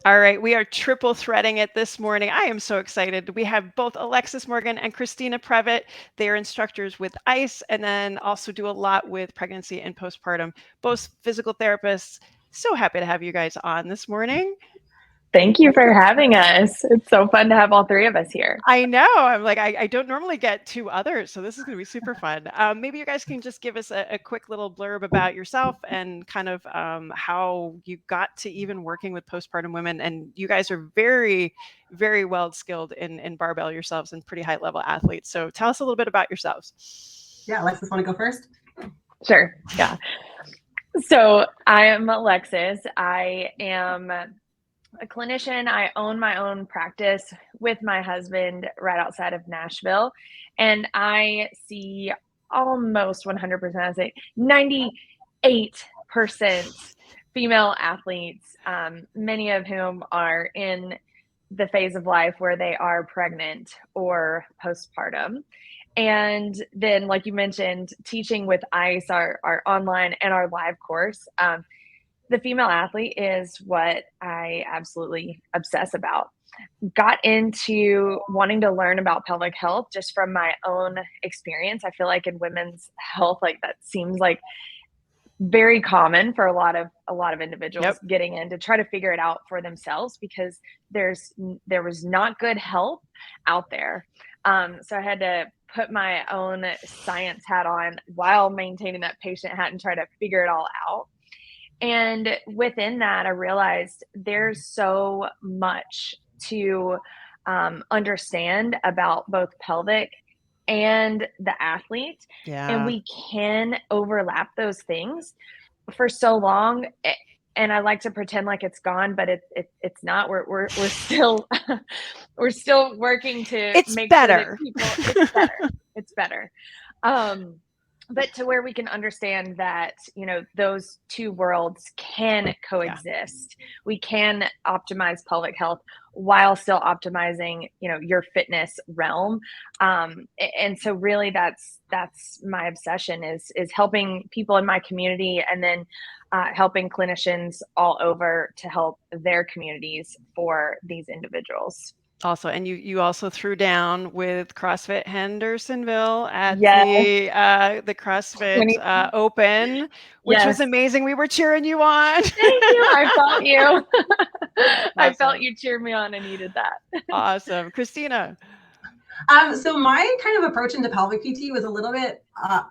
All right, we are triple threading it this morning. I am so excited. We have both Alexis Morgan and Christina Prevett. They are instructors with ICE and then also do a lot with pregnancy and postpartum, both physical therapists. So happy to have you guys on this morning. Thank you for having us. It's so fun to have all three of us here. I know. I'm like, I don't normally get two others, so this is going to be super fun. Maybe you guys can just give us a quick little blurb about yourself and kind of how you got to even working with postpartum women. And you guys are very, very well skilled in barbell yourselves and pretty high level athletes. So tell us a little bit about yourselves. Yeah, Alexis, want to go first? Sure. Yeah. So I am Alexis. I am a clinician. I own my own practice with my husband right outside of Nashville. And I see almost 100%, I say 98% female athletes, many of whom are in the phase of life where they are pregnant or postpartum. And then, like you mentioned, teaching with ICE, our online and our live course. The female athlete is what I absolutely obsess about. Got into wanting to learn about pelvic health just from my own experience. I feel like in women's health, like that seems like very common for a lot of individuals getting in to try to figure it out for themselves because there was not good help out there. So I had to put my own science hat on while maintaining that patient hat and try to figure it all out. And within that, I realized there's so much to understand about both pelvic and the athlete. Yeah. And we can overlap those things for so long. And I like to pretend like it's gone, but it's not. We're still we're still working to make better. Sure that it's better. But to where we can understand that, those two worlds can coexist. Yeah. We can optimize pelvic health while still optimizing, your fitness realm. And so really that's my obsession is helping people in my community and then helping clinicians all over to help their communities for these individuals. Also, and you also threw down with CrossFit Hendersonville at the CrossFit Open, which was amazing. We were cheering you on. Thank you. I felt you. Awesome. I felt you cheer me on. I needed that. Awesome. Christina. So my kind of approach into pelvic PT was a little bit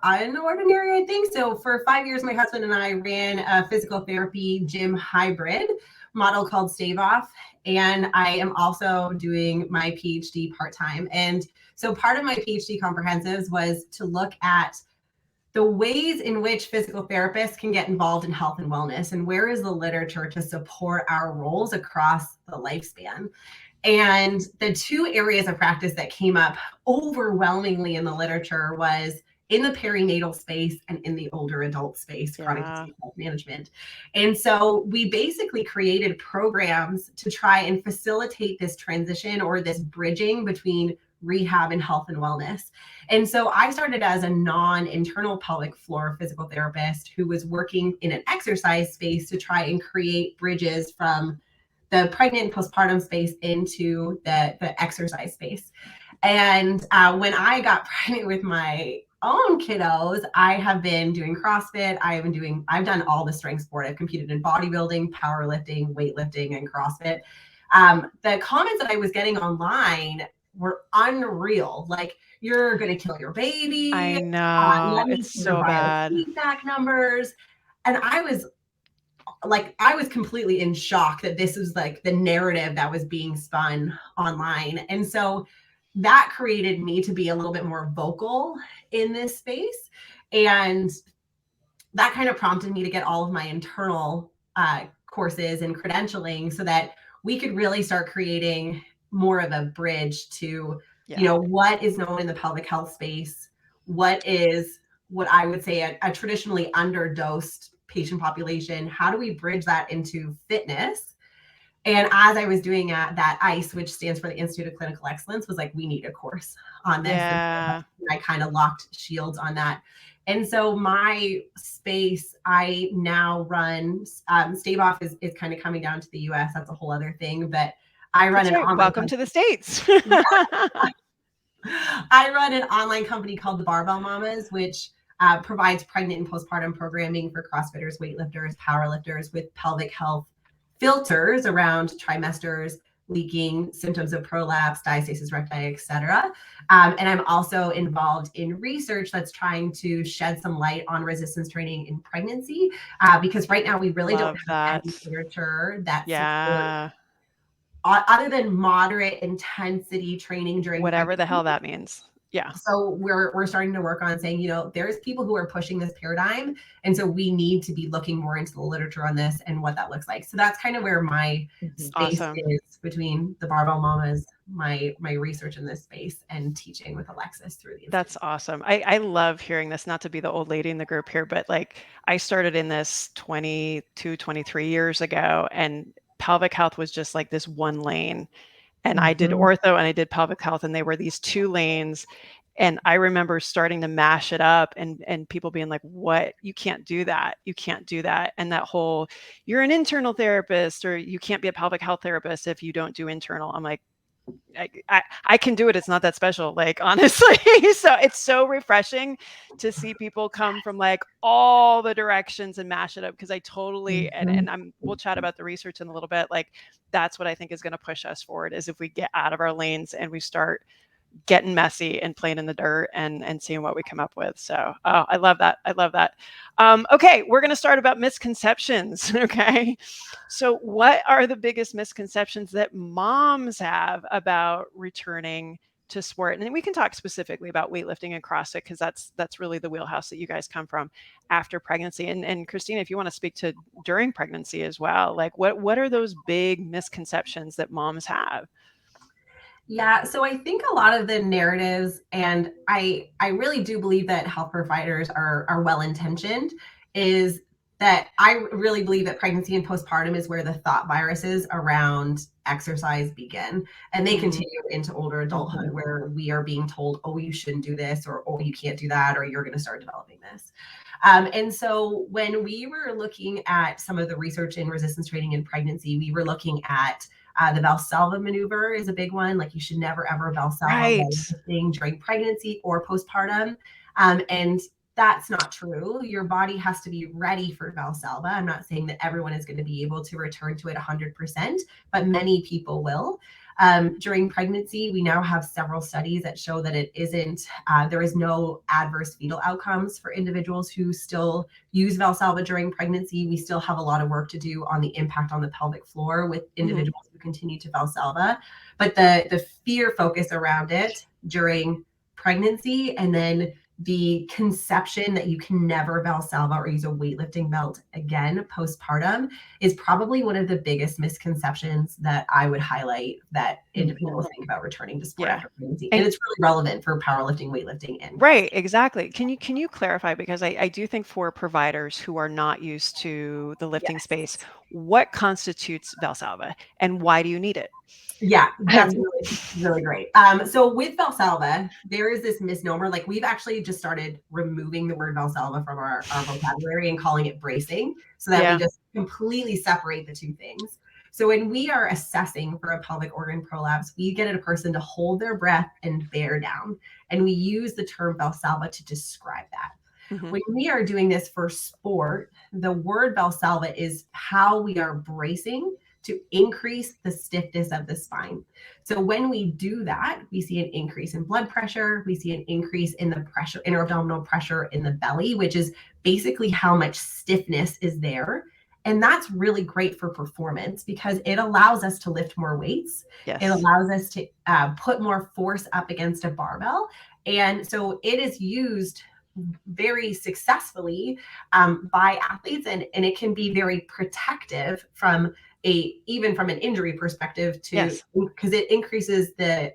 unordinary, I think. So for 5 years, my husband and I ran a physical therapy gym hybrid model called Stave Off. And I am also doing my PhD part-time. And so part of my PhD comprehensives was to look at the ways in which physical therapists can get involved in health and wellness, and where is the literature to support our roles across the lifespan. And the two areas of practice that came up overwhelmingly in the literature was in the perinatal space and in the older adult space, chronic disease health management. And so we basically created programs to try and facilitate this transition or this bridging between rehab and health and wellness. And so I started as a non-internal pelvic floor physical therapist who was working in an exercise space to try and create bridges from the pregnant and postpartum space into the exercise space. And when I got pregnant with my own kiddos, I have been doing CrossFit. I've done all the strength sport. I've competed in bodybuilding, powerlifting, weightlifting, and CrossFit. The comments that I was getting online were unreal. Like, you're going to kill your baby. I know. It's so bad. Feedback numbers. And I was completely in shock that this was like the narrative that was being spun online. And so that created me to be a little bit more vocal in this space. And that kind of prompted me to get all of my internal courses and credentialing so that we could really start creating more of a bridge to, what is known in the pelvic health space, what I would say a traditionally underdosed patient population, how do we bridge that into fitness? And as I was doing that ICE, which stands for the Institute of Clinical Excellence, was like, we need a course on this. Yeah. And I kind of locked shields on that. And so my space, I now run, Stave Off is kind of coming down to the US. That's a whole other thing, but I run an online Welcome to the States. I run an online company called the Barbell Mamas, which provides pregnant and postpartum programming for CrossFitters, weightlifters, powerlifters with pelvic health filters around trimesters, leaking, symptoms of prolapse, diastasis recti, etc. And I'm also involved in research that's trying to shed some light on resistance training in pregnancy, because right now we really don't have any literature that supports, other than moderate intensity training during whatever pregnancy. The hell that means. Yeah. So we're starting to work on saying, there's people who are pushing this paradigm. And so we need to be looking more into the literature on this and what that looks like. So that's kind of where my space is between the Barbell Mamas, my research in this space, and teaching with Alexis through the That's awesome. I love hearing this, not to be the old lady in the group here, but like I started in this 22, 23 years ago, and pelvic health was just like this one lane. And I did ortho and I did pelvic health, and they were these two lanes. And I remember starting to mash it up and people being like, what? You can't do that. You can't do that. And that whole, you're an internal therapist, or you can't be a pelvic health therapist if you don't do internal. I'm like, I can do it. It's not that special, like, honestly. So it's so refreshing to see people come from like all the directions and mash it up, because I totally, and we'll chat about the research in a little bit. Like, that's what I think is going to push us forward, is if we get out of our lanes and we start getting messy and playing in the dirt and seeing what we come up with. So I love that. I love that. Okay, we're going to start about misconceptions. Okay. So what are the biggest misconceptions that moms have about returning to sport? And we can talk specifically about weightlifting and CrossFit, because that's really the wheelhouse that you guys come from after pregnancy. And Christina, if you want to speak to during pregnancy as well, like what are those big misconceptions that moms have? Yeah, so I think a lot of the narratives, and I really do believe that health providers are well-intentioned, is that I really believe that pregnancy and postpartum is where the thought viruses around exercise begin. And they continue into older adulthood, where we are being told, oh, you shouldn't do this, or oh, you can't do that, or you're going to start developing this. And so when we were looking at some of the research in resistance training in pregnancy, we were looking at the Valsalva maneuver is a big one. Like, you should never, ever Valsalva weightlifting during pregnancy or postpartum. And that's not true. Your body has to be ready for Valsalva. I'm not saying that everyone is going to be able to return to it 100%, but many people will. During pregnancy, we now have several studies that show that it isn't, there is no adverse fetal outcomes for individuals who still use Valsalva during pregnancy. We still have a lot of work to do on the impact on the pelvic floor with individuals who continue to Valsalva. But the fear focus around it during pregnancy, and then the conception that you can never Valsalva or use a weightlifting belt again postpartum, is probably one of the biggest misconceptions that I would highlight that individuals think about returning to sport after pregnancy. And it's really relevant for powerlifting, weightlifting, and right, exactly. Can you clarify, because I do think for providers who are not used to the lifting space, what constitutes Valsalva and why do you need it? Yeah, that's really great. So with Valsalva, there is this misnomer. Like, we've actually just started removing the word Valsalva from our vocabulary and calling it bracing, so that we just completely separate the two things. So when we are assessing for a pelvic organ prolapse, we get a person to hold their breath and bear down. And we use the term Valsalva to describe that. When we are doing this for sport, the word Valsalva is how we are bracing to increase the stiffness of the spine. So when we do that, we see an increase in blood pressure. We see an increase in the pressure, inter-abdominal pressure in the belly, which is basically how much stiffness is there. And that's really great for performance, because it allows us to lift more weights. It allows us to put more force up against a barbell. And so it is used very successfully by athletes, and it can be very protective from even from an injury perspective, to because it increases the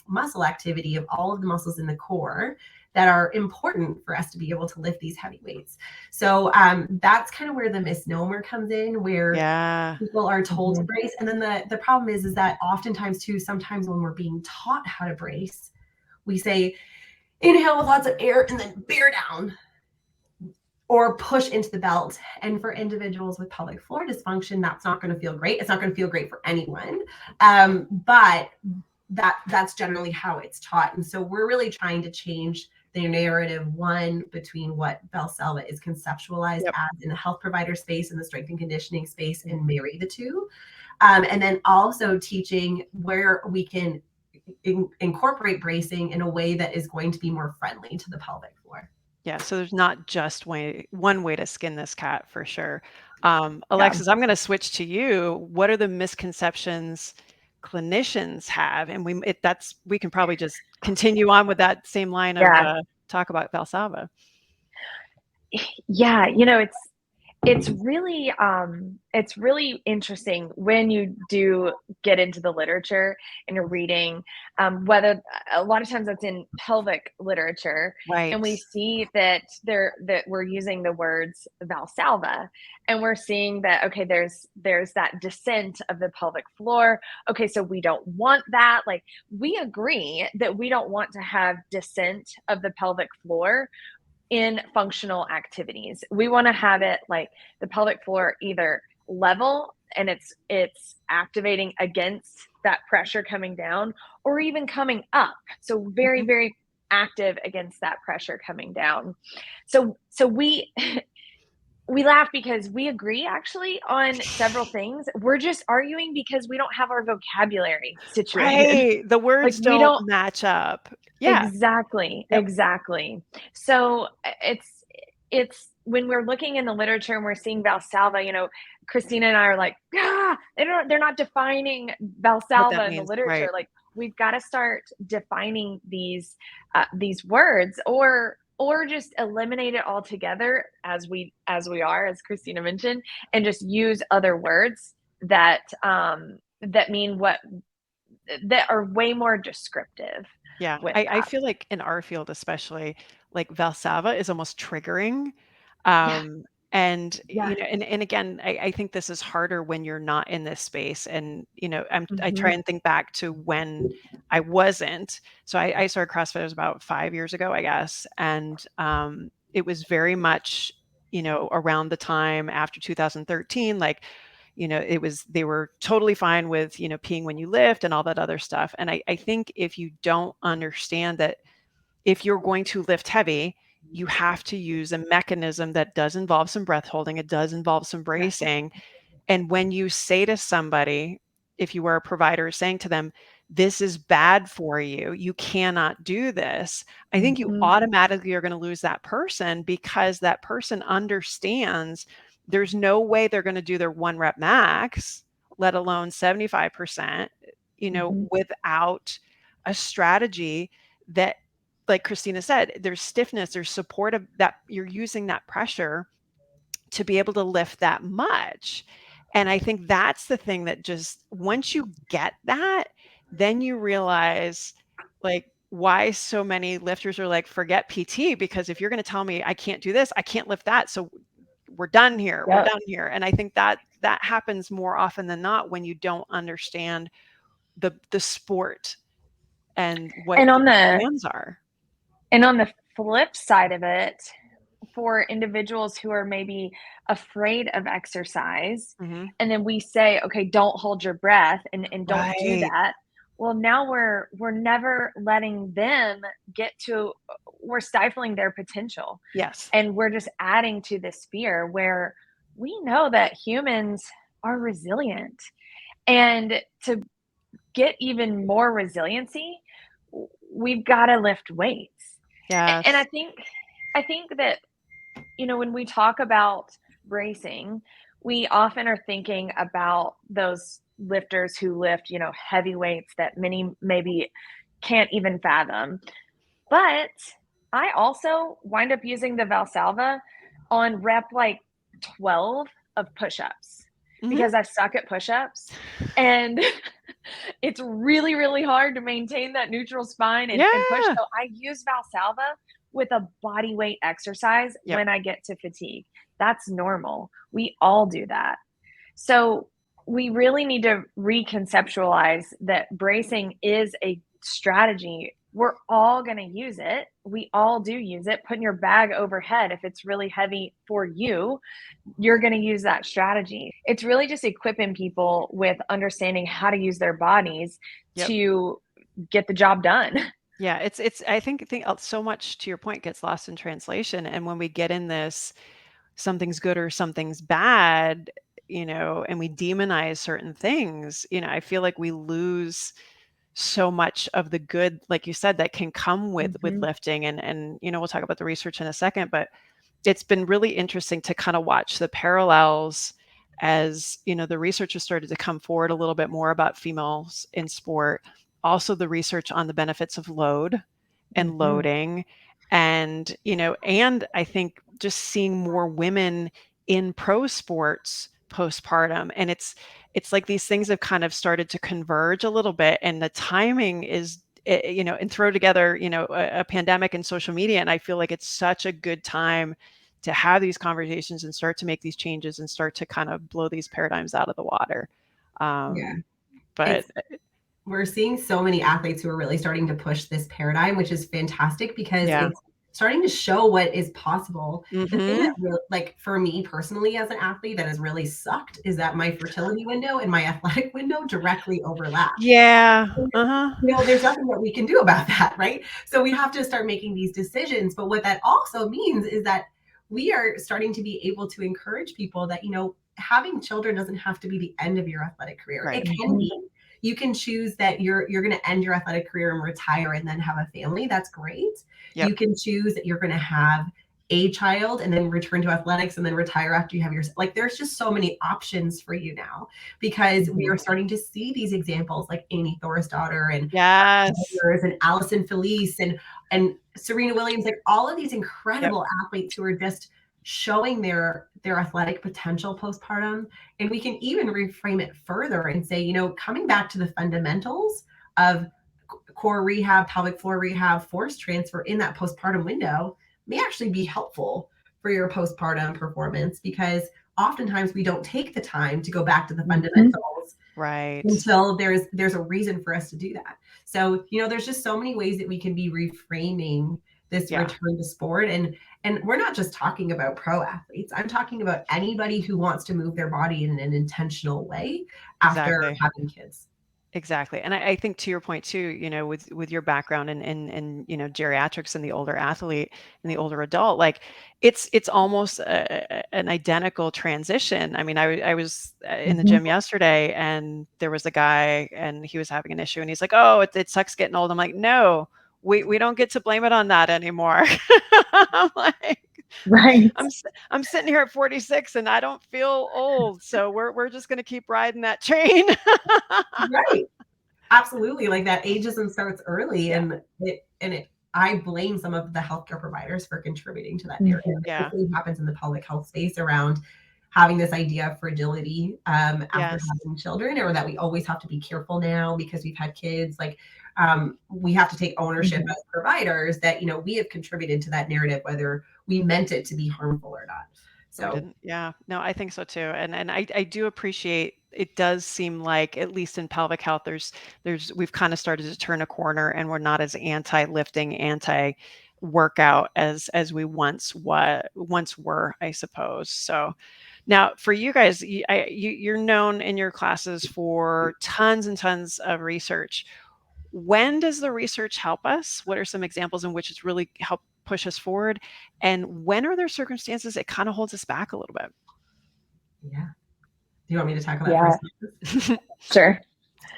muscle activity of all of the muscles in the core that are important for us to be able to lift these heavy weights. So that's kind of where the misnomer comes in, where people are told to brace. And then the problem is that oftentimes too, sometimes when we're being taught how to brace, we say, inhale with lots of air and then bear down. or push into the belt. And for individuals with pelvic floor dysfunction, that's not going to feel great. It's not going to feel great for anyone. But that's generally how it's taught. And so we're really trying to change the narrative, one, between what Valsalva is conceptualized as in the health provider space and the strength and conditioning space, and marry the two. And then also teaching where we can incorporate bracing in a way that is going to be more friendly to the pelvic floor. Yeah, so there's not just one way to skin this cat, for sure. Alexis, I'm going to switch to you. What are the misconceptions clinicians have? And we can probably just continue on with that same line of talk about Valsalva. Yeah, it's really interesting when you do get into the literature and you're reading, whether a lot of times that's in pelvic literature, right? And we see that we're using the words Valsalva, and we're seeing that, okay, there's that descent of the pelvic floor. Okay, so we don't want that. Like, we agree that we don't want to have descent of the pelvic floor in functional activities. We want to have it like the pelvic floor either level and it's activating against that pressure coming down, or even coming up. So very, very active against that pressure coming down. So we we laugh because we agree actually on several things. We're just arguing because we don't have our vocabulary situated. Right. The words Like, don't match up. Yeah. Exactly. Yep. Exactly. So it's when we're looking in the literature and we're seeing Valsalva, Christina and I are like, they're not defining Valsalva in the literature. Right. Like, we've got to start defining these words, or just eliminate it altogether, as Christina mentioned, and just use other words that mean that are way more descriptive. Yeah, I feel like in our field, especially, like Valsalva is almost triggering. And and again, I think this is harder when you're not in this space. And I try and think back to when I wasn't. So I started CrossFitters about 5 years ago, I guess, and it was very much around the time after 2013, like they were totally fine with, peeing when you lift and all that other stuff. And I think if you don't understand that if you're going to lift heavy, you have to use a mechanism that does involve some breath holding, it does involve some bracing. And when you say to somebody, if you were a provider, saying to them, this is bad for you, you cannot do this, I think you automatically are going to lose that person, because that person understands there's no way they're going to do their 1 rep max, let alone 75%, without a strategy that, like Christina said, there's stiffness, there's support of that, you're using that pressure to be able to lift that much. And I think that's the thing that just, once you get that, then you realize like why so many lifters are like, forget PT, because if you're going to tell me I can't do this, I can't lift that, so we're done here. We're done here. And I think that happens more often than not when you don't understand the sport and what the plans are. And on the flip side of it, for individuals who are maybe afraid of exercise, and then we say, okay, don't hold your breath and don't do that. Well, now we're never letting them we're stifling their potential. Yes. And we're just adding to this fear, where we know that humans are resilient. And to get even more resiliency, we've got to lift weights. Yes. And I think that, when we talk about bracing, we often are thinking about those lifters who lift, heavy weights that many maybe can't even fathom. But I also wind up using the Valsalva on rep like 12 of push-ups, because I suck at push-ups, and it's really, really hard to maintain that neutral spine and push. So I use Valsalva with a body weight exercise when I get to fatigue. That's normal. We all do that. So we really need to reconceptualize that bracing is a strategy we're all going to use it. We all do use it. Putting your bag overhead, if it's really heavy for you, you're going to use that strategy. It's really just equipping people with understanding how to use their bodies to get the job done. Yeah, I think so much, to your point, gets lost in translation. And when we get in this, something's good or something's bad, and we demonize certain things, I feel like we lose so much of the good, like you said, that can come with lifting. And we'll talk about the research in a second, but it's been really interesting to kind of watch the parallels as, the research has started to come forward a little bit more about females in sport. Also the research on the benefits of load and loading, and, and I think just seeing more women in pro sports postpartum. And it's like these things have kind of started to converge a little bit, and the timing is, and throw together, a pandemic and social media. And I feel like it's such a good time to have these conversations and start to make these changes and start to kind of blow these paradigms out of the water. But we're seeing so many athletes who are really starting to push this paradigm, which is fantastic because it's starting to show what is possible. The thing that really, like for me personally as an athlete, that has really sucked is that my fertility window and my athletic window directly overlap. There's nothing that we can do about that, right? So we have to start making these decisions. But what that also means is that we are starting to be able to encourage people that, having children doesn't have to be the end of your athletic career. Right. It can be. You can choose that you're going to end your athletic career and retire and then have a family. That's great. You can choose that you're going to have a child and then return to athletics and then retire after you have your, like, there's just so many options for you now, because we are starting to see these examples like Amy Thorisdottir and and Allison Felice and Serena Williams, like all of these incredible athletes who are just showing their athletic potential postpartum. And we can even reframe it further and say, coming back to the fundamentals of core rehab, pelvic floor rehab, force transfer in that postpartum window may actually be helpful for your postpartum performance, because oftentimes we don't take the time to go back to the fundamentals until there's a reason for us to do that. So, there's just so many ways that we can be reframing this return to sport. And we're not just talking about pro athletes. I'm talking about anybody who wants to move their body in an intentional way after having kids. Exactly. And I think, to your point too, with your background in geriatrics and the older athlete and the older adult, like it's almost an identical transition. I mean, I was in the gym yesterday and there was a guy and he was having an issue and he's like, oh, it sucks getting old. I'm like, no, we don't get to blame it on that anymore. I'm like, I'm sitting here at 46 and I don't feel old. So we're just going to keep riding that train. Right. Absolutely. Like that ageism starts early and I blame some of the healthcare providers for contributing to that narrative. It really happens in the public health space around having this idea of fragility after having children, or that we always have to be careful now because we've had kids. Like we have to take ownership as providers that, we have contributed to that narrative, whether we meant it to be harmful or not. So no, I think so too. And I do appreciate, it does seem like, at least in pelvic health, we've kind of started to turn a corner and we're not as anti-lifting, anti-workout as we once were, I suppose. So now for you guys, you're known in your classes for tons and tons of research. When does the research help us? What are some examples in which it's really helped push us forward? And when are there circumstances it kind of holds us back a little bit? Yeah. Do you want me to tackle that first? Sure.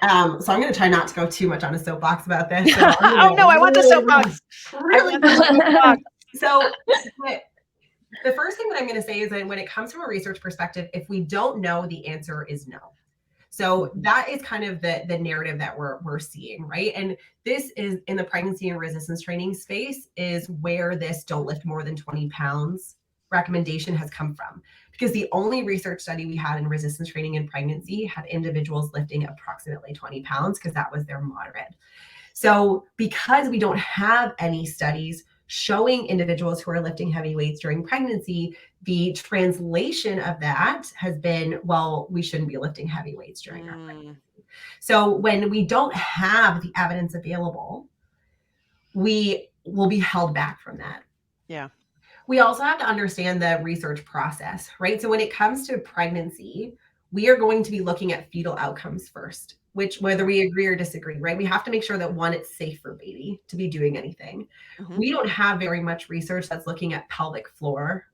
So I'm going to try not to go too much on a soapbox about this. So I want the soapbox. So the first thing that I'm going to say is that when it comes from a research perspective, if we don't know, the answer is no. So that is kind of the narrative that we're seeing, right? And this is in the pregnancy and resistance training space is where this don't lift more than 20 pounds recommendation has come from. Because the only research study we had in resistance training in pregnancy had individuals lifting approximately 20 pounds because that was their moderate. So because we don't have any studies showing individuals who are lifting heavy weights during pregnancy, the translation of that has been, well, we shouldn't be lifting heavy weights during our pregnancy. So when we don't have the evidence available, we will be held back from that. Yeah. We also have to understand the research process, right? So when it comes to pregnancy, we are going to be looking at fetal outcomes first, which whether we agree or disagree, right? We have to make sure that one, it's safe for baby to be doing anything. Mhm. We don't have very much research that's looking at pelvic floor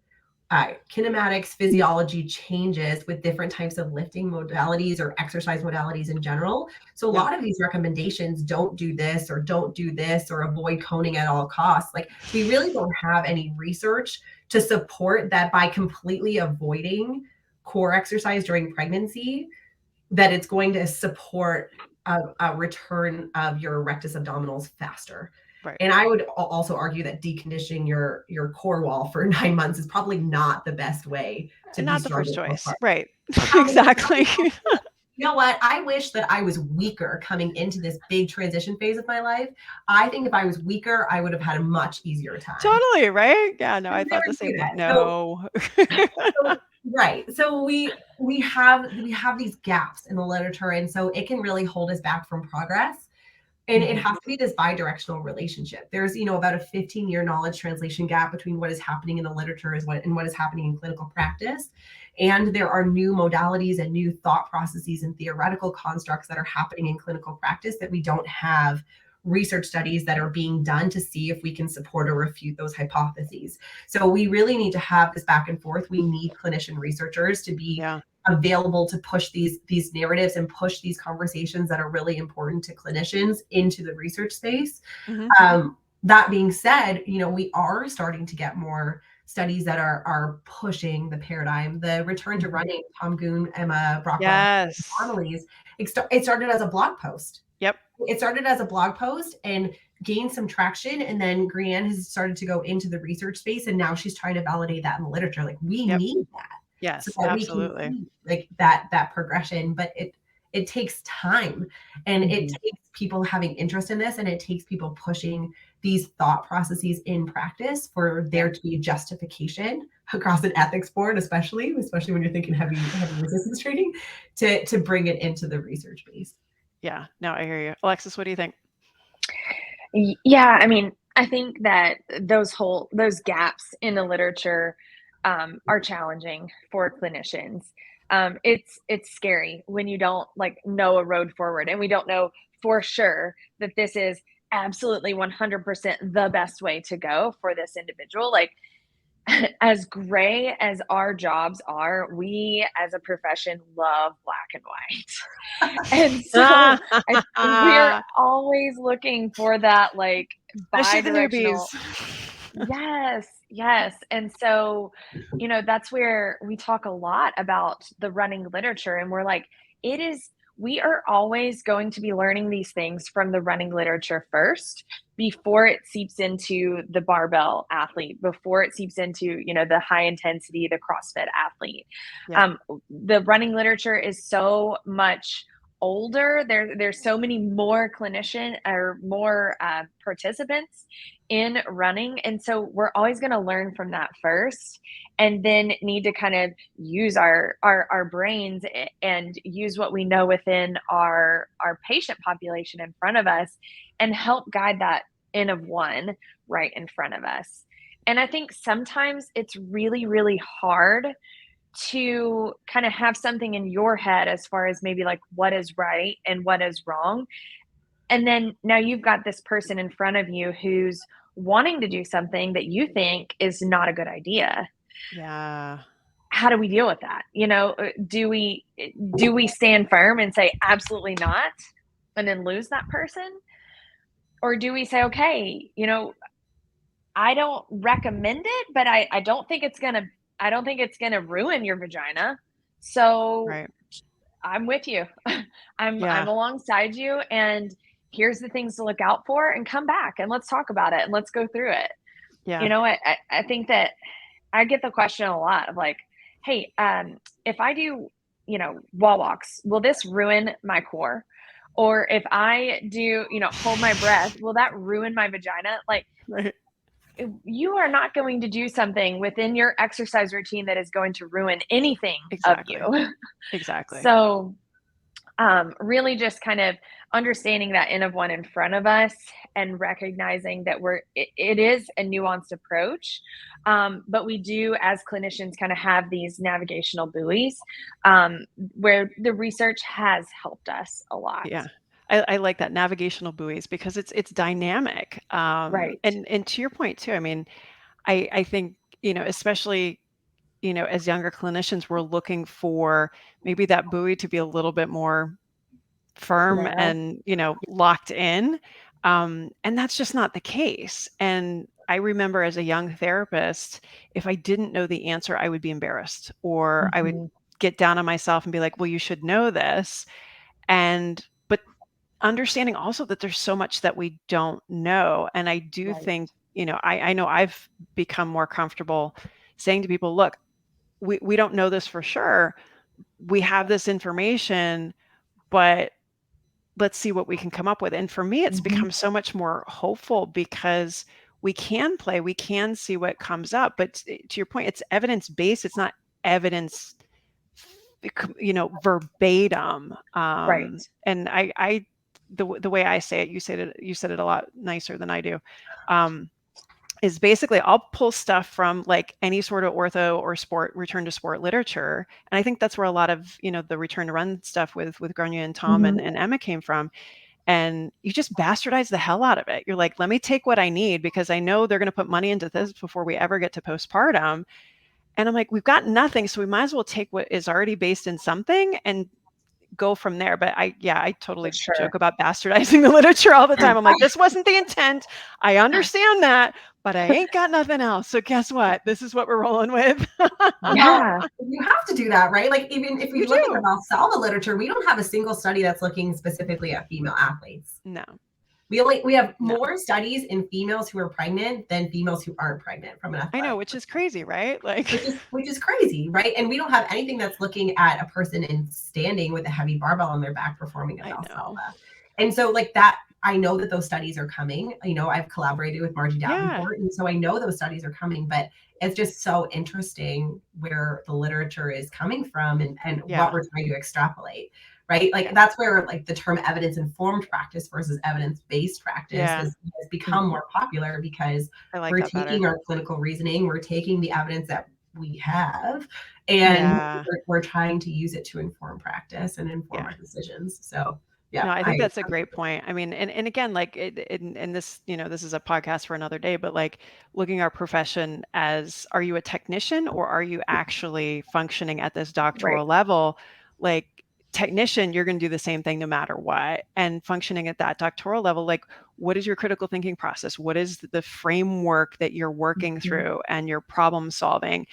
kinematics, physiology changes with different types of lifting modalities or exercise modalities in general. So a lot of these recommendations, don't do this or don't do this or avoid coning at all costs. Like, we really don't have any research to support that by completely avoiding core exercise during pregnancy, that it's going to support a return of your rectus abdominals faster. Right. And I would also argue that deconditioning your core wall for 9 months is probably not the best way to Not be the first started. choice. Right. Exactly. You know what? I wish that I was weaker coming into this big transition phase of my life. I think if I was weaker, I would have had a much easier time. Totally, right? Yeah, no, I thought never the same do thing. that. No. Right. So we have these gaps in the literature, and so it can really hold us back from progress. And it has to be this bi-directional relationship. There's, about a 15-year knowledge translation gap between what is happening in the literature and what is happening in clinical practice. And there are new modalities and new thought processes and theoretical constructs that are happening in clinical practice that we don't have research studies that are being done to see if we can support or refute those hypotheses. So we really need to have this back and forth. We need clinician researchers to be available to push these narratives and push these conversations that are really important to clinicians into the research space. That being said, we are starting to get more studies that are pushing the paradigm. The return to running, Tom Goon, Emma Brockwell, Annalise, it started as a blog post. Yep. It started as a blog post and gained some traction, and then Grianne has started to go into the research space, and now she's trying to validate that in the literature. Like, we need that. Yes, so that absolutely. we can see, like, that progression, but it takes time, and it takes people having interest in this, and it takes people pushing these thought processes in practice for there to be justification across an ethics board, especially when you're thinking heavy resistance training, to bring it into the research base. Yeah, no, I hear you. Alexis, what do you think? Yeah, I mean, I think that those gaps in the literature are challenging for clinicians. It's scary when you don't know a road forward, and we don't know for sure that this is absolutely 100% the best way to go for this individual. Like, as gray as our jobs are, we as a profession love black and white. And so we're always looking for that, bi-directional. Yes. And so, that's where we talk a lot about the running literature, and we're like, we are always going to be learning these things from the running literature first, before it seeps into the barbell athlete, before it seeps into, the high intensity, the CrossFit athlete. The running literature is so much older. There's so many more participants in running, and so we're always going to learn from that first, and then need to kind of use our brains and use what we know within our patient population in front of us, and help guide that N of one right in front of us. And I think sometimes it's really, really hard to kind of have something in your head as far as maybe what is right and what is wrong. And then now you've got this person in front of you who's wanting to do something that you think is not a good idea. Yeah. How do we deal with that? Do we stand firm and say absolutely not, and then lose that person? Or do we say, okay, I don't recommend it, but I don't think it's gonna ruin your vagina. So I'm with you. I'm alongside you, and here's the things to look out for, and come back and let's talk about it and let's go through it. Yeah. I think that I get the question a lot of hey, if I do, wall walks, will this ruin my core? Or if I do, hold my breath, will that ruin my vagina? You are not going to do something within your exercise routine that is going to ruin anything of you. Exactly. So really just kind of understanding that N of one in front of us and recognizing that it is a nuanced approach. But we do, as clinicians, kind of have these navigational buoys where the research has helped us a lot. Yeah. I like that, navigational buoys, because it's dynamic. Right. And to your point too, I mean, I think, especially, as younger clinicians, we're looking for maybe that buoy to be a little bit more firm Narrow. and, locked in. And that's just not the case. And I remember as a young therapist, if I didn't know the answer, I would be embarrassed, or I would Mhm. get down on myself and be like, well, you should know this. But understanding also that there's so much that we don't know. And I do Right. think, I know I've become more comfortable saying to people, look, we don't know this for sure. We have this information, but let's see what we can come up with. And for me, it's Mhm. become so much more hopeful because we can play, we can see what comes up. But to your point, it's evidence-based. It's not evidence, verbatim. Right. And the way I say it, you said it a lot nicer than I do. Is basically I'll pull stuff from like any sort of ortho or sport, return to sport literature. And I think that's where a lot of, the return to run stuff with Grania and Tom Mhm. and Emma came from. And you just bastardize the hell out of it. You're like, let me take what I need because I know they're going to put money into this before we ever get to postpartum. And I'm like, we've got nothing. So we might as well take what is already based in something and go from there. But I For totally sure. joke about bastardizing the literature all the time. I'm like, this wasn't the intent. I understand that, but I ain't got nothing else. So guess what? This is what we're rolling with. Yeah. You have to do that, right? Like even if we You look at the do. Valsalva literature, we don't have a single study that's looking specifically at female athletes. No. We have No. more studies in females who are pregnant than females who aren't pregnant from an athletic. I know, which is crazy, right? Like, which is crazy, right? And we don't have anything that's looking at a person in standing with a heavy barbell on their back performing a I know. Valsalva. And so like that, I know that those studies are coming. I've collaborated with Margie Davenport, and so I know those studies are coming, but it's just so interesting where the literature is coming from and what we're trying to extrapolate, right? Like that's where like the term evidence-informed practice versus evidence-based practice has become more popular because I like we're that better. taking our clinical reasoning, we're taking the evidence that we have, and we're trying to use it to inform practice and inform our decisions. So yeah, no, I think that's a great point. I mean, and again, like and this, this is a podcast for another day, but like looking our profession as, are you a technician or are you actually functioning at this doctoral level? Like technician, you're going to do the same thing no matter what. And functioning at that doctoral level, like what is your critical thinking process? What is the framework that you're working through and your problem solving?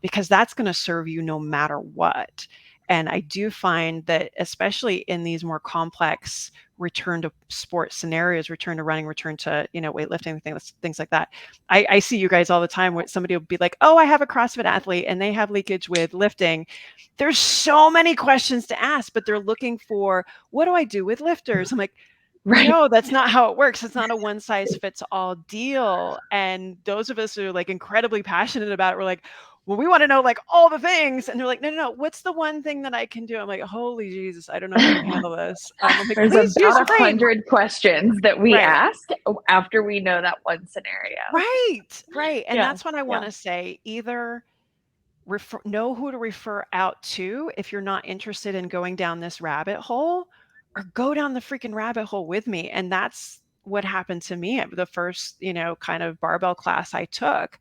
Because that's going to serve you no matter what. And I do find that, especially in these more complex return to sport scenarios, return to running, return to, weightlifting, things like that. I see you guys all the time where somebody will be like, oh, I have a CrossFit athlete and they have leakage with lifting. There's so many questions to ask, but they're looking for, what do I do with lifters? I'm like, no, that's not how it works. It's not a one size fits all deal. And those of us who are like incredibly passionate about it, we're like, well, we want to know like all the things. And they're like, no, what's the one thing that I can do? I'm like, holy Jesus, I don't know if I can handle this. I'm like, There's please use your about brain. 100 questions that we ask after we know that one scenario. Right. And that's what I want to say. Either know who to refer out to if you're not interested in going down this rabbit hole, or go down the freaking rabbit hole with me. And that's what happened to me at the first, kind of barbell class I took.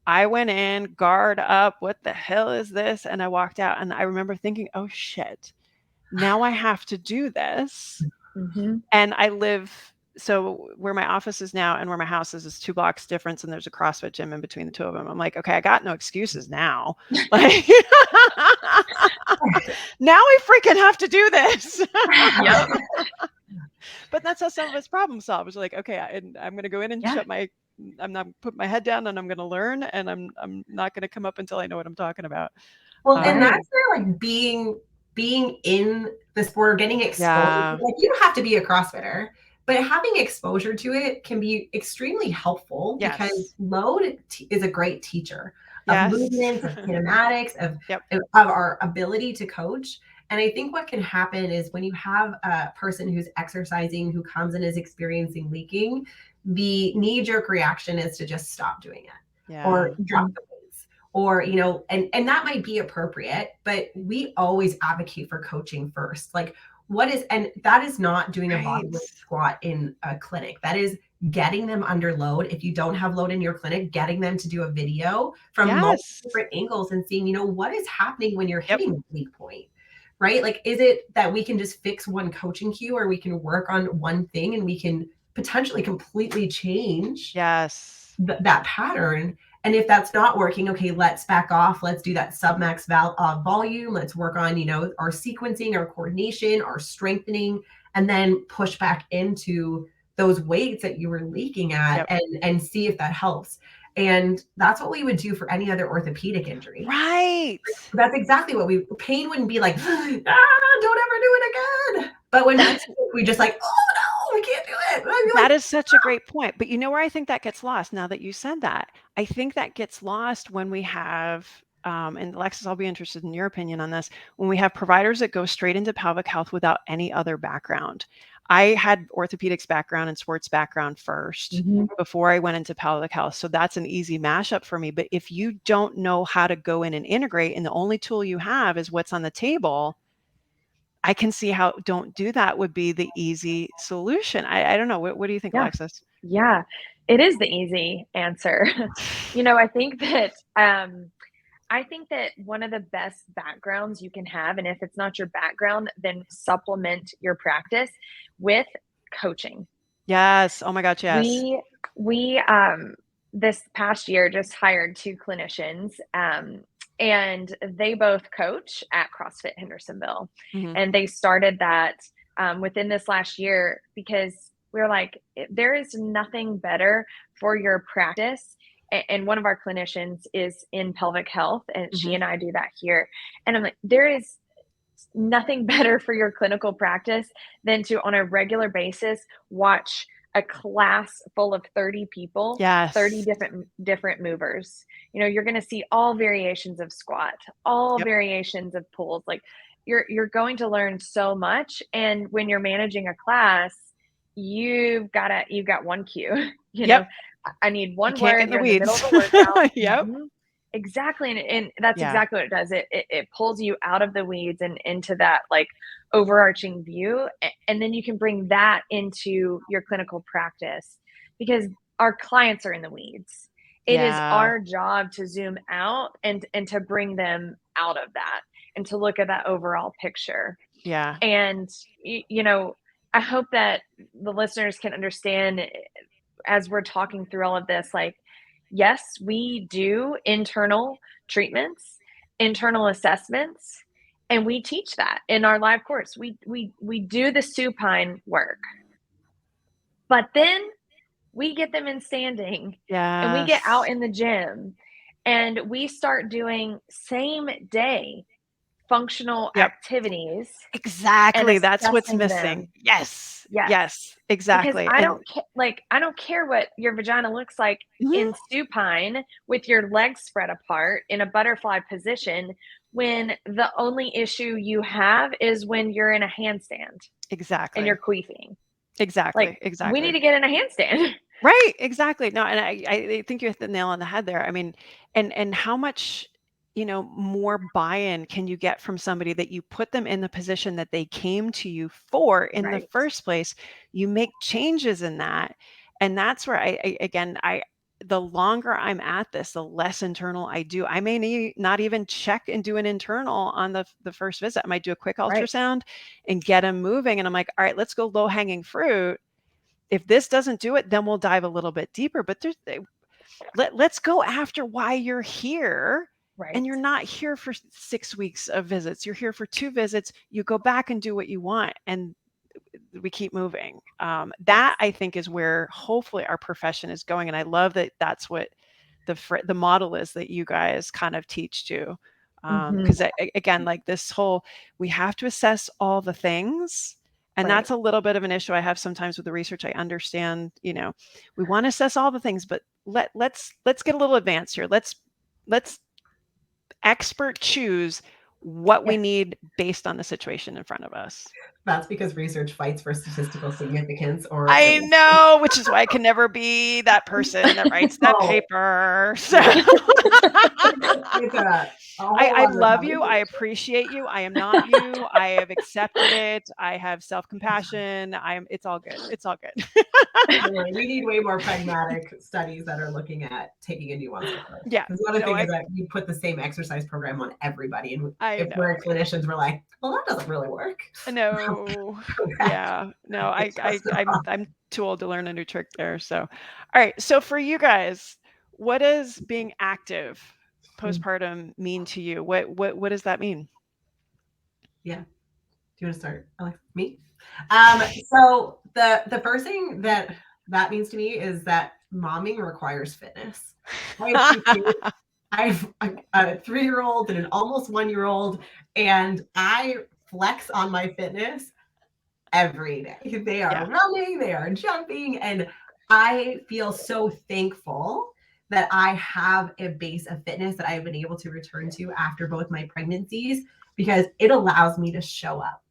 I went in, guard up, what the hell is this? And I walked out and I remember thinking, oh shit, now I have to do this. And I live, so where my office is now and where my house is 2 blocks difference, and there's a CrossFit gym in between the two of them. I'm like, okay, I got no excuses now. Like, now I freaking have to do this. But that's how some of us problem solvers are like, okay, I'm going to go in and I'm not put my head down and I'm going to learn, and I'm not going to come up until I know what I'm talking about. Well, and that's where like being in the sport or getting exposed, like you don't have to be a CrossFitter, but having exposure to it can be extremely helpful because load is a great teacher of movements, of kinematics, of our ability to coach. And I think what can happen is when you have a person who's exercising, who comes and is experiencing leaking, the knee-jerk reaction is to just stop doing it or drop the weights, or, you know, and that might be appropriate, but we always advocate for coaching first. Like, and that is not doing a bodyweight squat in a clinic. That is getting them under load. If you don't have load in your clinic, getting them to do a video from multiple different angles and seeing, you know, what is happening when you're hitting the leak point, right? Like, is it that we can just fix one coaching cue, or we can work on one thing and we can potentially completely change that pattern? And if that's not working, okay, let's back off. Let's do that submax volume. Let's work on, you know, our sequencing, our coordination, our strengthening, and then push back into those weights that you were leaking at, and see if that helps. And that's what we would do for any other orthopedic injury. Right. That's exactly what pain wouldn't be like, don't ever do it again. But when we just like, oh no, we can't do it. That is such a great point. But you know where I think that gets lost now that you said that? I think that gets lost when we have, and Alexis, I'll be interested in your opinion on this, when we have providers that go straight into pelvic health without any other background. I had orthopedics background and sports background first before I went into pelvic health. So that's an easy mashup for me. But if you don't know how to go in and integrate, and the only tool you have is what's on the table, I can see how don't do that would be the easy solution. I don't know. What do you think, Alexis? Yeah, it is the easy answer. You know, I think that one of the best backgrounds you can have, and if it's not your background, then supplement your practice with coaching. Yes. Oh my gosh, yes. We this past year just hired 2 clinicians, and they both coach at CrossFit Hendersonville. And they started that within this last year because we're like, there is nothing better for your practice. And one of our clinicians is in pelvic health, and she and I do that here. And I'm like, there is nothing better for your clinical practice than to, on a regular basis, watch a class full of 30 people, 30 different movers. You know, you're going to see all variations of squat, all variations of pulls. Like, you're going to learn so much. And when you're managing a class, you've got one cue. You know, I need one word. You're in the middle of the workout. Exactly. And that's exactly what it does. It pulls you out of the weeds and into that like overarching view. And then you can bring that into your clinical practice, because our clients are in the weeds. It is our job to zoom out and to bring them out of that and to look at that overall picture. Yeah. And, you know, I hope that the listeners can understand as we're talking through all of this, like, yes, we do internal treatments, internal assessments, and we teach that in our live course. We do the supine work, but then we get them in standing, and we get out in the gym, and we start doing same day functional activities. Exactly. That's what's missing. Yes. Exactly. Because I don't care what your vagina looks like in supine with your legs spread apart in a butterfly position, when the only issue you have is when you're in a handstand. Exactly. And you're queefing. Exactly. We need to get in a handstand. Right. Exactly. No, and I think you hit the nail on the head there. I mean, and how much, you know, more buy-in can you get from somebody that you put them in the position that they came to you for in the first place? You make changes in that. And that's where the longer I'm at this, the less internal I do. I may not even check and do an internal on the first visit. I might do a quick ultrasound and get them moving. And I'm like, all right, let's go low hanging fruit. If this doesn't do it, then we'll dive a little bit deeper. But let's go after why you're here. And you're not here for 6 weeks of visits. You're here for 2 visits. You go back and do what you want, and we keep moving. That I think is where hopefully our profession is going. And I love that that's what the model is that you guys kind of teach to. Because again, like this whole, we have to assess all the things. And that's a little bit of an issue I have sometimes with the research. I understand, you know, we want to assess all the things, but let's get a little advanced here. Let's expert choose what we need based on the situation in front of us. That's because research fights for statistical significance, or I know, which is why I can never be that person that writes that paper. So I love you. I appreciate you. I am not you. I have accepted it. I have self-compassion. It's all good. It's all good. We need way more pragmatic studies that are looking at taking a nuanced approach. Yeah. Because the other thing is that you put the same exercise program on everybody. And if we're clinicians, we're like, well, that doesn't really work. No. Yeah. No, I'm too old to learn a new trick there. So, all right. So for you guys, what does being active postpartum mean to you? What does that mean? Yeah. Do you want to start, Alex? Me? So the first thing that means to me is that momming requires fitness. I have a 3-year-old and an almost 1-year-old, and I flex on my fitness every day. They are running, they are jumping, and I feel so thankful that I have a base of fitness that I've been able to return to after both my pregnancies, because it allows me to show up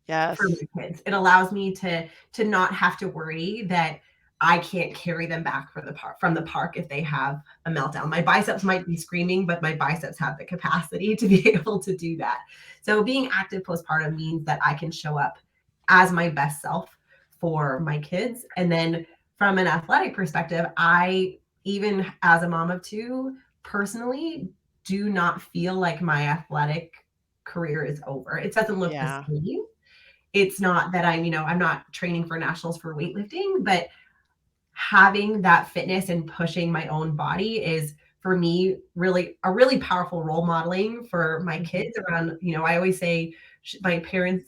for my kids. It allows me to not have to worry that I can't carry them back from the park if they have a meltdown. My biceps might be screaming, but my biceps have the capacity to be able to do that. So being active postpartum means that I can show up as my best self for my kids. And then from an athletic perspective, I, even as a mom of 2, personally do not feel like my athletic career is over. It doesn't look the same. It's not that I'm not training for nationals for weightlifting, but having that fitness and pushing my own body is, for me, really a really powerful role modeling for my kids around, I always say my parents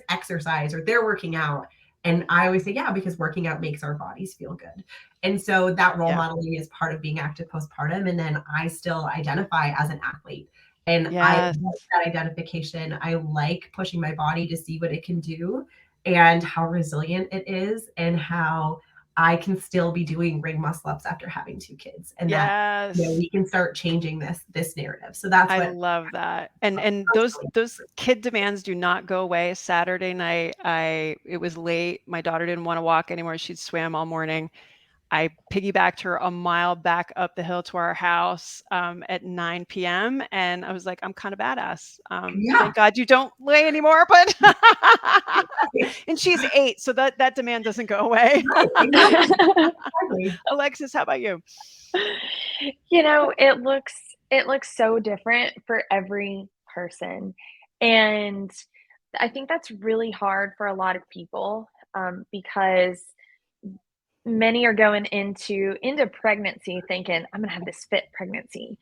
exercise or they're working out. And I always say, yeah, because working out makes our bodies feel good. And so that role modeling is part of being active postpartum. And then I still identify as an athlete. And I like that identification. I like pushing my body to see what it can do and how resilient it is and how I can still be doing ring muscle ups after having 2 kids. And that we can start changing this narrative. So that's what I love that. And those kid demands do not go away. Saturday night, it was late. My daughter didn't want to walk anymore. She'd swam all morning. I piggybacked her a mile back up the hill to our house at 9 p.m. And I was like, I'm kind of badass. Thank God you don't lay anymore, but and she's 8, so that demand doesn't go away. Alexis, how about you? It looks so different for every person. And I think that's really hard for a lot of people because many are going into pregnancy thinking, I'm going to have this fit pregnancy.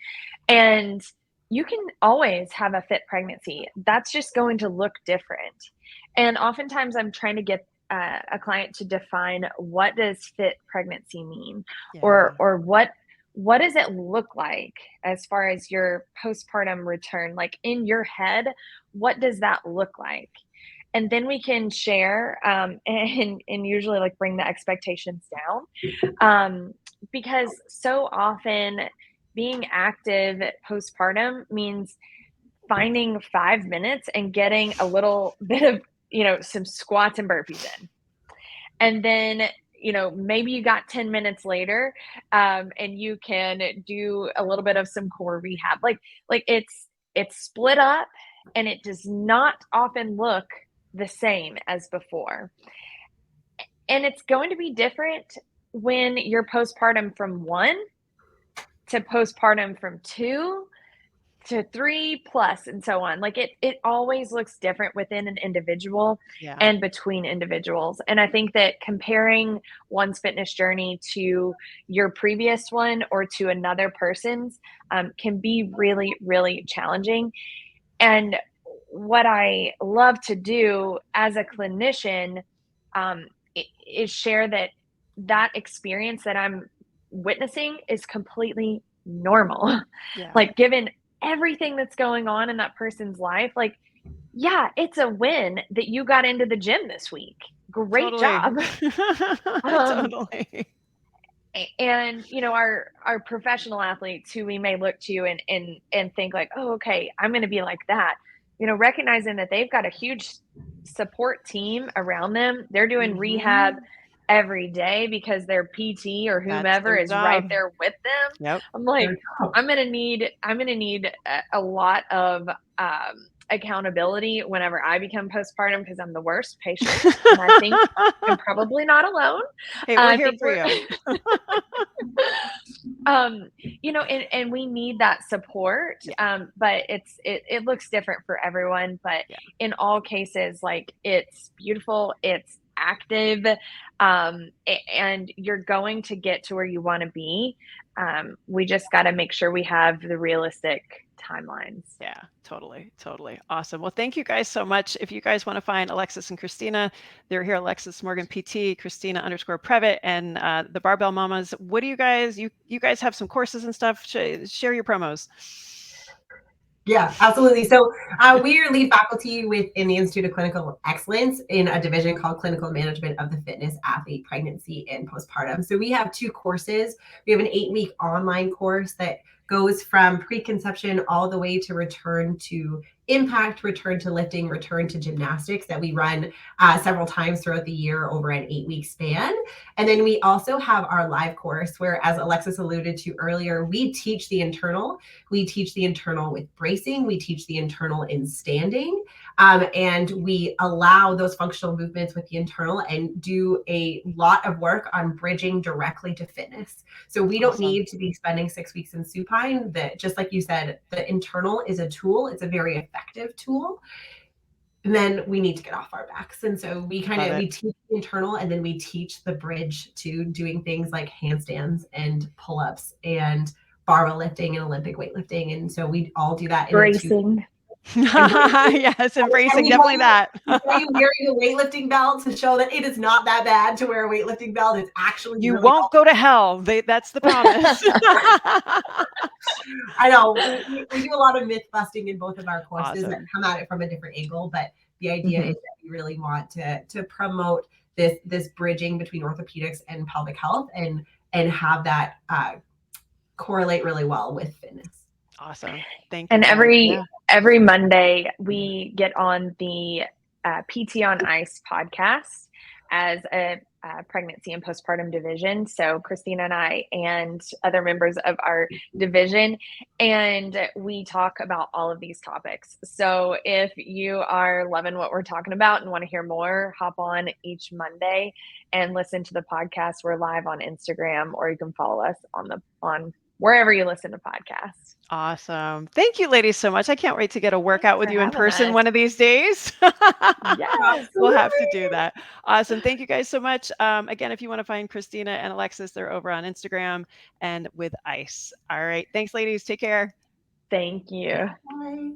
And you can always have a fit pregnancy. That's just going to look different. And oftentimes I'm trying to get a client to define, what does fit pregnancy mean? Or what does it look like as far as your postpartum return? Like in your head, what does that look like? And then we can share and usually like bring the expectations down because so often being active postpartum means finding 5 minutes and getting a little bit of, some squats and burpees in. And then, maybe you got 10 minutes later and you can do a little bit of some core rehab. Like it's split up and it does not often look the same as before. And it's going to be different when you're postpartum from 1 to postpartum from 2 to 3 plus and so on. Like it always looks different within an individual and between individuals. And I think that comparing one's fitness journey to your previous one or to another person's can be really, really challenging. And what I love to do as a clinician is share that experience that I'm witnessing is completely normal. Like given everything that's going on in that person's life, like, it's a win that you got into the gym this week. Great job. Totally. And our professional athletes who we may look to and think like, oh, okay, I'm going to be like that, recognizing that they've got a huge support team around them. They're doing rehab every day because their PT or whomever is right there with them. Yep. I'm like, I'm going to need a lot of accountability whenever I become postpartum, because I'm the worst patient. And I think I'm probably not alone. Hey, we're here for you. And we need that support. But it looks different for everyone. But in all cases, like, it's beautiful, it's active, and you're going to get to where you want to be. We just got to make sure we have the realistic timelines. Yeah, totally. Awesome. Well, thank you guys so much. If you guys want to find Alexis and Christina, they're here, Alexis Morgan PT, Christina _Prevett, and the Barbell Mamas. What do you guys have some courses and stuff? Share your promos. Yeah, absolutely. So we are lead faculty within the Institute of Clinical Excellence in a division called Clinical Management of the Fitness, Athlete, Pregnancy, and Postpartum. So we have 2 courses. We have an 8-week online course that goes from preconception all the way to return to impact, return to lifting, return to gymnastics, that we run several times throughout the year over an 8-week span. And then we also have our live course where, as Alexis alluded to earlier, we teach the internal. We teach the internal with bracing. We teach the internal in standing. And we allow those functional movements with the internal and do a lot of work on bridging directly to fitness. So we don't need to be spending 6 weeks in supine. That, just like you said, the internal is a tool. It's a very effective tool. And then we need to get off our backs. And so we we teach the internal, and then we teach the bridge to doing things like handstands and pull-ups and barbell lifting and Olympic weightlifting. And so we all do that in bracing. Yes, embracing, definitely that. Are you wearing a weightlifting belt to show that it is not that bad to wear a weightlifting belt? It's actually you really won't go to hell. That's the promise. I know we do a lot of myth busting in both of our courses that come at it from a different angle, but the idea is that we really want to promote this bridging between orthopedics and pelvic health and have that correlate really well with fitness. Awesome. Thank you. And every Monday we get on the PT on Ice podcast as a pregnancy and postpartum division. So Christina and I and other members of our division, and we talk about all of these topics. So if you are loving what we're talking about and want to hear more, hop on each Monday and listen to the podcast. We're live on Instagram, or you can follow us on wherever you listen to podcasts. Awesome. Thank you, ladies, so much. I can't wait to get a workout with you in person one of these days. Yes, we'll have to do that. Awesome. Thank you guys so much. Again, if you want to find Christina and Alexis, they're over on Instagram and with ICE. All right. Thanks, ladies. Take care. Thank you. Bye.